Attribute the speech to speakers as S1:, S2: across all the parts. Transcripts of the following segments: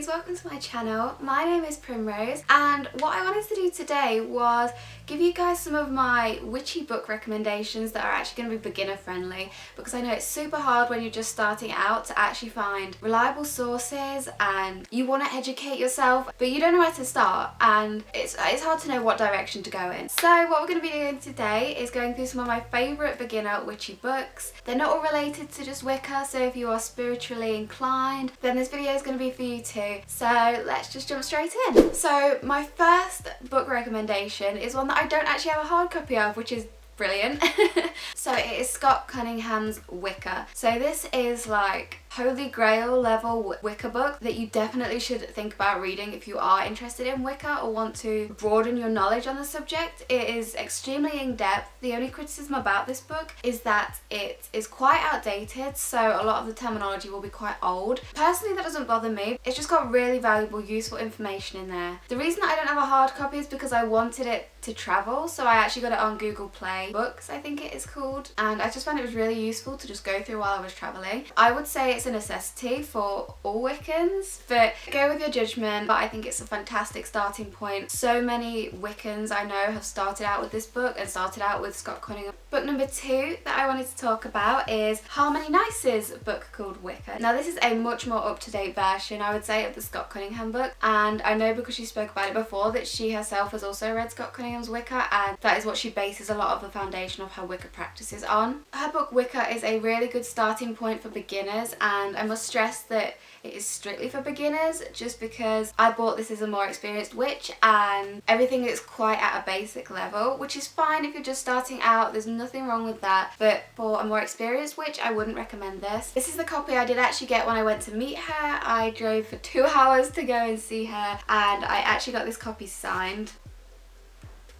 S1: lovelies, welcome to my channel. My name is Primrose and what I wanted to do today was give you guys some of my witchy book recommendations that are actually going to be beginner friendly, because I know it's super hard when you're just starting out to actually find reliable sources and you want to educate yourself but you don't know where to start and it's hard to know what direction to go in. So what we're going to be doing today is going through some of my favourite beginner witchy books. They're not all related to just Wicca, so if you are spiritually inclined then this video is going to be for you too. So let's just jump straight in. So my first book recommendation is one that I don't actually have a hard copy of, which is brilliant. So it is Scott Cunningham's Wicca. So this is like Holy Grail level Wicca book that you definitely should think about reading if you are interested in Wicca or want to broaden your knowledge on the subject. It is extremely in-depth. The only criticism about this book is that it is quite outdated, so a lot of the terminology will be quite old. Personally, that doesn't bother me. It's just got really valuable, useful information in there. The reason I don't have a hard copy is because I wanted it to travel, so I actually got it on Google Play Books, I think it is called, and I just found it was really useful to just go through while I was travelling. I would say it's a necessity for all Wiccans, but go with your judgment, but I think it's a fantastic starting point. So many Wiccans I know have started out with this book and started out with Scott Cunningham. Book number 2 that I wanted to talk about is Harmony Nice's book called Wicca. Now this is a much more up-to-date version, I would say, of the Scott Cunningham book, and I know because she spoke about it before that she herself has also read Scott Cunningham's Wicca, and that is what she bases a lot of the foundation of her Wicca practices on. Her book Wicca is a really good starting point for beginners, and I must stress that it is strictly for beginners just because I bought this as a more experienced witch and everything is quite at a basic level, which is fine if you're just starting out, there's nothing wrong with that, but for a more experienced witch I wouldn't recommend this. This is the copy I did actually get when I went to meet her. I drove for 2 hours to go and see her and I actually got this copy signed.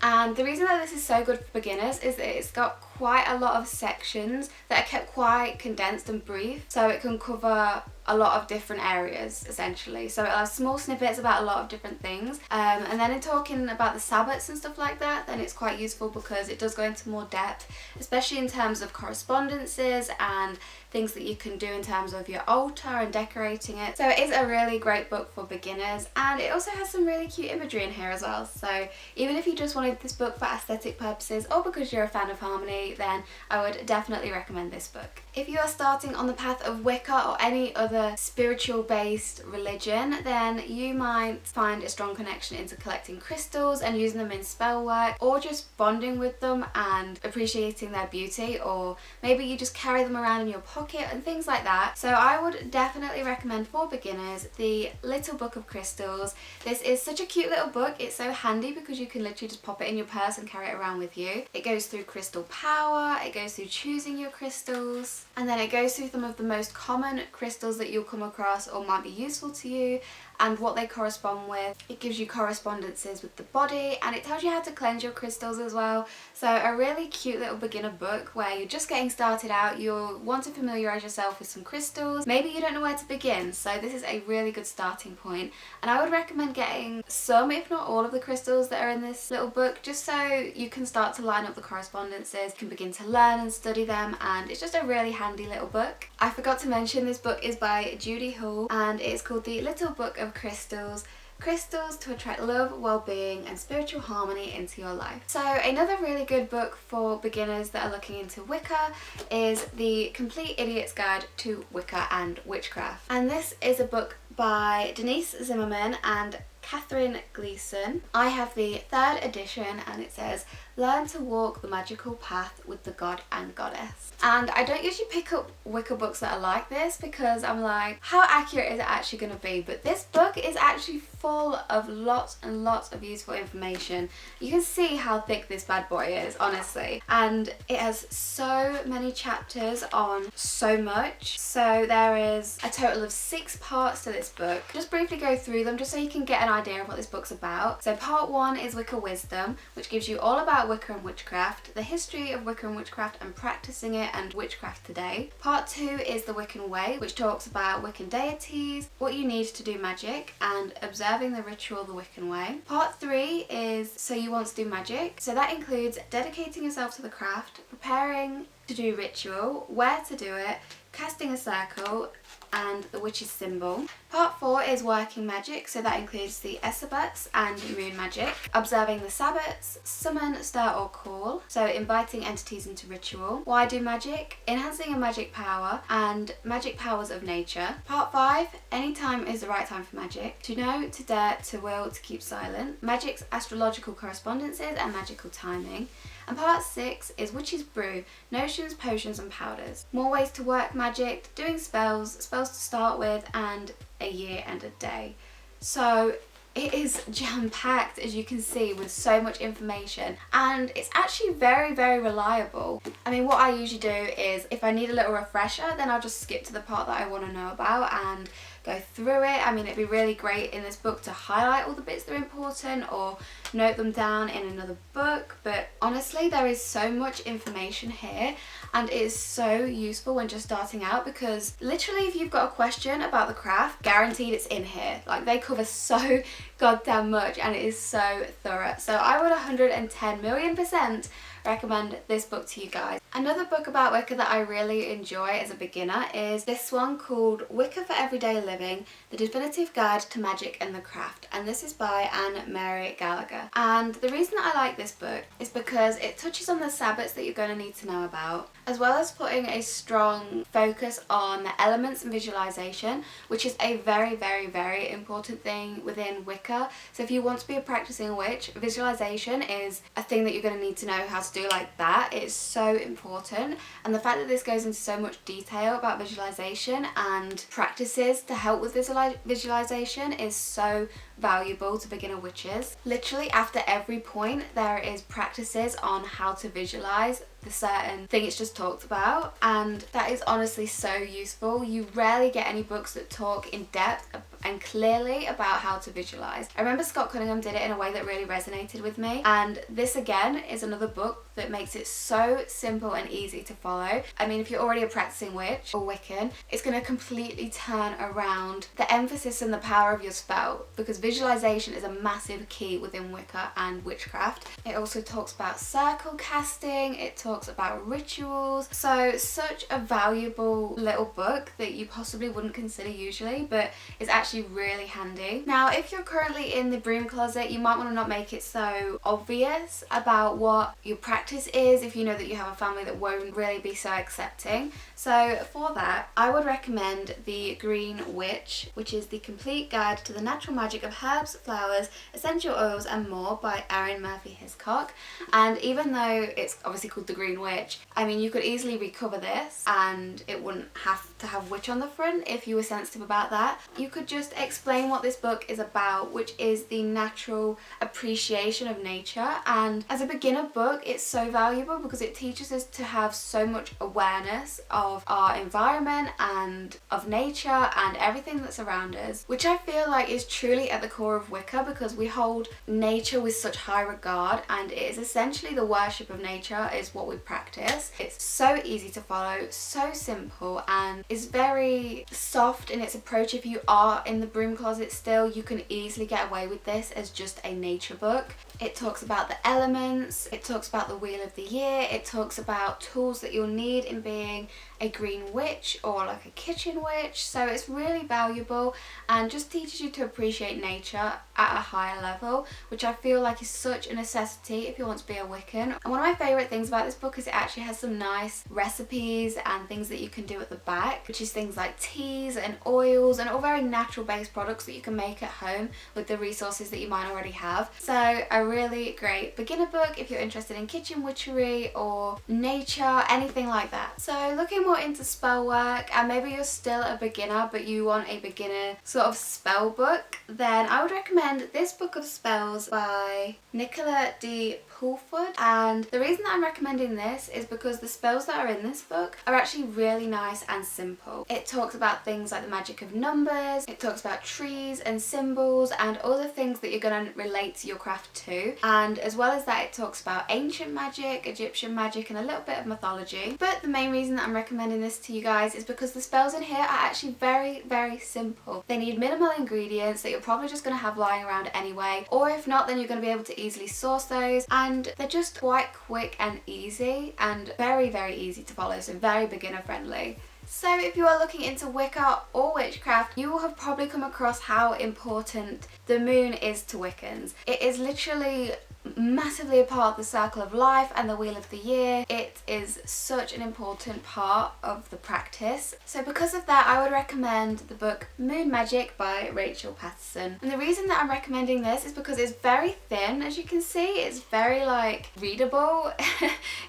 S1: And the reason that this is so good for beginners is that it's got quite a lot of sections that are kept quite condensed and brief, so it can cover a lot of different areas essentially. So it has small snippets about a lot of different things, and then in talking about the Sabbats and stuff like that, then it's quite useful because it does go into more depth, especially in terms of correspondences and things that you can do in terms of your altar and decorating it. So it is a really great book for beginners, and it also has some really cute imagery in here as well. So even if you just wanted this book for aesthetic purposes or because you're a fan of harmony, then I would definitely recommend this book. If you are starting on the path of Wicca or any other spiritual based religion, then you might find a strong connection into collecting crystals and using them in spell work, or just bonding with them and appreciating their beauty, or maybe you just carry them around in your pocket and things like that. So I would definitely recommend for beginners the Little Book of Crystals. This is such a cute little book. It's so handy because you can literally just pop it in your purse and carry it around with you. It goes through crystal power, it goes through choosing your crystals, and then it goes through some of the most common crystals that you'll come across or might be useful to you and what they correspond with. It gives you correspondences with the body and it tells you how to cleanse your crystals as well. So a really cute little beginner book where you're just getting started out, you'll want to familiarise yourself with some crystals, maybe you don't know where to begin, so this is a really good starting point. And I would recommend getting some, if not all, of the crystals that are in this little book, just so you can start to line up the correspondences, you can begin to learn and study them, and it's just a really handy little book. I forgot to mention this book is by Judy Hall and it's called The Little Book of Crystals. Crystals to attract love, well-being and spiritual harmony into your life. So another really good book for beginners that are looking into Wicca is The Complete Idiot's Guide to Wicca and Witchcraft. And this is a book by Denise Zimmerman and Catherine Gleason. I have the 3rd edition and it says, "Learn to walk the magical path with the god and goddess." And I don't usually pick up Wicca books that are like this because I'm like, how accurate is it actually going to be? But this book is actually full of lots and lots of useful information. You can see how thick this bad boy is, honestly. And it has so many chapters on so much. So there is a total of 6 parts to this book. Just briefly go through them just so you can get an idea of what this book's about. So part 1 is Wicca Wisdom, which gives you all about Wicca and witchcraft, the history of Wicca and witchcraft and practicing it and witchcraft today. Part 2 is the Wiccan Way, which talks about Wiccan deities, what you need to do magic, and observing the ritual the Wiccan way. Part 3 is So You Want to Do Magic, so that includes dedicating yourself to the craft, preparing to do ritual, where to do it, casting a circle, and the witch's symbol. Part 4 is working magic, so that includes the Esabats and moon magic, observing the Sabbats, summon, stir or call, so inviting entities into ritual, why do magic, enhancing a magic power, and magic powers of nature. Part 5, any time is the right time for magic, to know, to dare, to will, to keep silent, magic's astrological correspondences and magical timing. And part 6 is Witch's Brew, notions, potions and powders. More ways to work magic, doing spells, spells to start with, and a year and a day. So it is jam-packed, as you can see, with so much information, and it's actually very, very reliable. I mean, what I usually do is if I need a little refresher, then I'll just skip to the part that I want to know about and go through it. I mean, it'd be really great in this book to highlight all the bits that are important or note them down in another book, but honestly there is so much information here and it is so useful when just starting out, because literally if you've got a question about the craft, guaranteed it's in here. Like, they cover so goddamn much and it is so thorough. So I would 110,000,000% recommend this book to you guys. Another book about Wicca that I really enjoy as a beginner is this one called Wicca for Everyday Living, The Definitive Guide to Magic and the Craft, and this is by Anne Mary Gallagher. And the reason that I like this book is because it touches on the Sabbats that you're going to need to know about, as well as putting a strong focus on the elements and visualization, which is a very, very, very important thing within Wicca. So if you want to be a practicing witch, visualization is a thing that you're going to need to know how to do like that. It is so important, and the fact that this goes into so much detail about visualization and practices to help with visualization is so valuable to beginner witches. Literally after every point there is practices on how to visualize the certain thing it's just talked about, and that is honestly so useful. You rarely get any books that talk in depth and clearly about how to visualize. I remember Scott Cunningham did it in a way that really resonated with me, and this again is another book that makes it so simple and easy to follow. I mean, if you're already a practicing witch or Wiccan, it's going to completely turn around the emphasis and the power of your spell, because visualization is a massive key within Wicca and witchcraft. It also talks about circle casting, it talks about rituals, so such a valuable little book that you possibly wouldn't consider usually, but is actually really handy. Now, if you're currently in the broom closet, you might want to not make it so obvious about what your practice is if you know that you have a family that won't really be so accepting. So for that, I would recommend The Green Witch, which is the complete guide to the natural magic of herbs, flowers, essential oils and more by Erin Murphy Hiscock. And even though it's obviously called The Green Witch, I mean, you could easily recover this and it wouldn't have to have witch on the front if you were sensitive about that. You could just explain what this book is about, which is the natural appreciation of nature. And as a beginner book, it's so valuable because it teaches us to have so much awareness of our environment and of nature and everything that's around us, which I feel like is truly at the core of Wicca, because we hold nature with such high regard, and it is essentially the worship of nature is what we practice. It's so easy to follow, so simple, and is very soft in its approach. If you are in the broom closet still, you can easily get away with this as just a nature book. It talks about the elements, it talks about the wheel of the year, it talks about tools that you'll need in being a green witch or like a kitchen witch. So it's really valuable and just teaches you to appreciate nature at a higher level, which I feel like is such a necessity if you want to be a Wiccan. And one of my favourite things about this book is it actually has some nice recipes and things that you can do at the back, which is things like teas and oils and all very natural based products that you can make at home with the resources that you might already have. So a really great beginner book if you're interested in kitchen witchery or nature, anything like that. So looking more into spell work, and maybe you're still a beginner but you want a beginner sort of spell book, then I would recommend this book of spells by Nicola D. Pulford. And the reason that I'm recommending this is because the spells that are in this book are actually really nice and simple. It talks about things like the magic of numbers, it talks about trees and symbols and all the things that you're going to relate to your craft to, and as well as that it talks about ancient magic, Egyptian magic and a little bit of mythology. But the main reason that I'm recommending this to you guys is because the spells in here are actually very, very simple. They need minimal ingredients that you're probably just going to have lying around anyway, or if not, then you're going to be able to easily source those, and they're just quite quick and easy and very, very easy to follow, so very beginner friendly. So if you are looking into Wicca or witchcraft, you will have probably come across how important the moon is to Wiccans. It is literally massively a part of the circle of life and the wheel of the year. It is such an important part of the practice. So because of that, I would recommend the book Moon Magic by Rachel Patterson. And the reason that I'm recommending this is because it's very thin, as you can see. It's very like readable,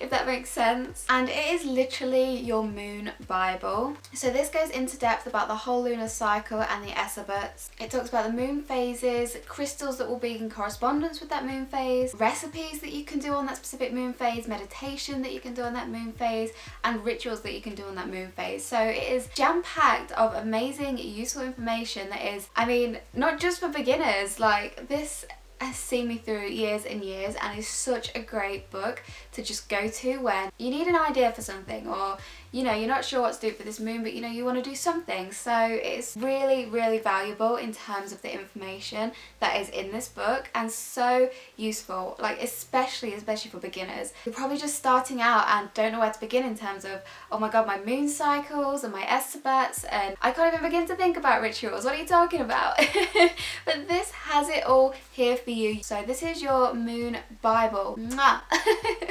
S1: if that makes sense. And it is literally your moon Bible. So this goes into depth about the whole lunar cycle and the Esabats. It talks about the moon phases, crystals that will be in correspondence with that moon phase, recipes that you can do on that specific moon phase, meditation that you can do on that moon phase, and rituals that you can do on that moon phase. So it is jam-packed of amazing, useful information that is, I mean, not just for beginners. Like, this has seen me through years and years and is such a great book to just go to when you need an idea for something, or you know, you're not sure what to do for this moon, but you know, you want to do something. So it's really, really valuable in terms of the information that is in this book, and so useful, like especially for beginners. You're probably just starting out and don't know where to begin in terms of, oh my god, my moon cycles and my Esabats, and I can't even begin to think about rituals. What are you talking about? But this has it all here for you. So this is your moon Bible. Mwah.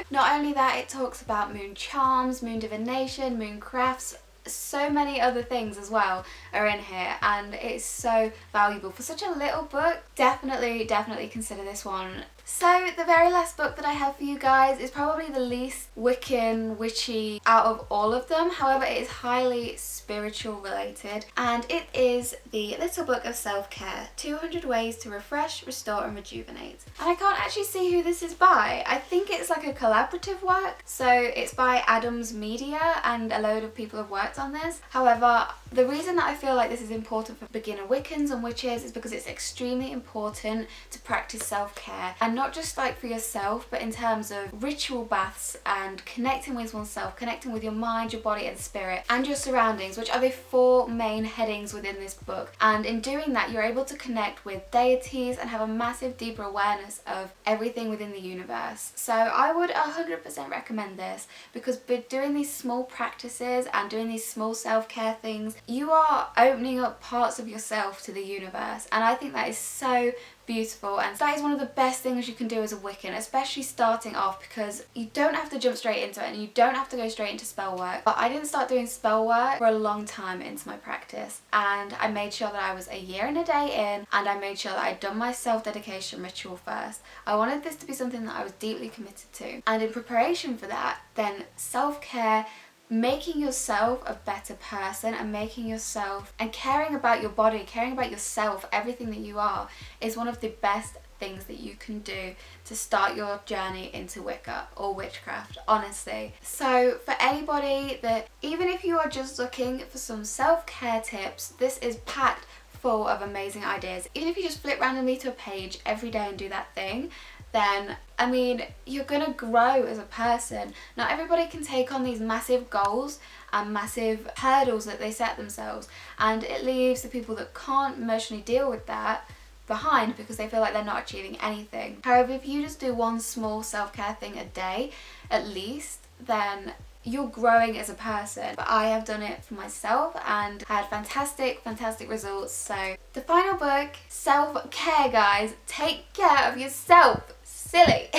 S1: Not only that, it talks about moon charms, moon divination, moon crafts, so many other things as well are in here, and it's so valuable for such a little book. Definitely consider this one. So the very last book that I have for you guys is probably the least Wiccan, witchy out of all of them. However, it is highly spiritual related, and it is the Little Book of Self-Care, 200 Ways to Refresh, Restore and Rejuvenate. And I can't actually see who this is by. I think it's like a collaborative work. So it's by Adams Media, and a load of people have worked on this. However, the reason that I feel like this is important for beginner Wiccans and witches is because it's extremely important to practice self-care, and not just like for yourself, but in terms of ritual baths and connecting with oneself, connecting with your mind, your body and spirit, and your surroundings, which are the 4 main headings within this book. And in doing that, you're able to connect with deities and have a massive deeper awareness of everything within the universe. So I would 100% recommend this, because by doing these small practices and doing these small self-care things, you are opening up parts of yourself to the universe, and I think that is so beautiful, and that is one of the best things you can do as a Wiccan, especially starting off, because you don't have to jump straight into it and you don't have to go straight into spell work. But I didn't start doing spell work for a long time into my practice, and I made sure that I was a year and a day in, and I made sure that I'd done my self-dedication ritual first. I wanted this to be something that I was deeply committed to, and in preparation for that, then self-care, making yourself a better person and making yourself and caring about your body, caring about yourself, everything that you are, is one of the best things that you can do to start your journey into Wicca or witchcraft, honestly. So for anybody that, even if you are just looking for some self-care tips, this is packed full of amazing ideas. Even if you just flip randomly to a page every day and do that thing, then, I mean, you're gonna grow as a person. Not everybody can take on these massive goals and massive hurdles that they set themselves, and it leaves the people that can't emotionally deal with that behind because they feel like they're not achieving anything. However, if you just do one small self-care thing a day at least, then you're growing as a person. But I have done it for myself and had fantastic results. So the final book, self-care, guys. Take care of yourself. Silly.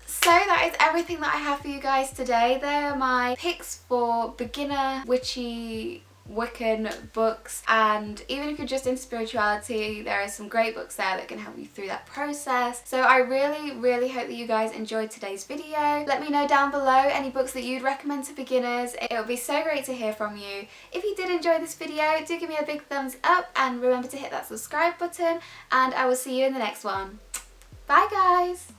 S1: So that is everything that I have for you guys today. They are my picks for beginner witchy Wiccan books, and even if you're just into spirituality, there are some great books there that can help you through that process. So I really hope that you guys enjoyed today's video. Let me know down below any books that you'd recommend to beginners. It would be so great to hear from you. If you did enjoy this video, do give me a big thumbs up and remember to hit that subscribe button, and I will see you in the next one. Bye guys!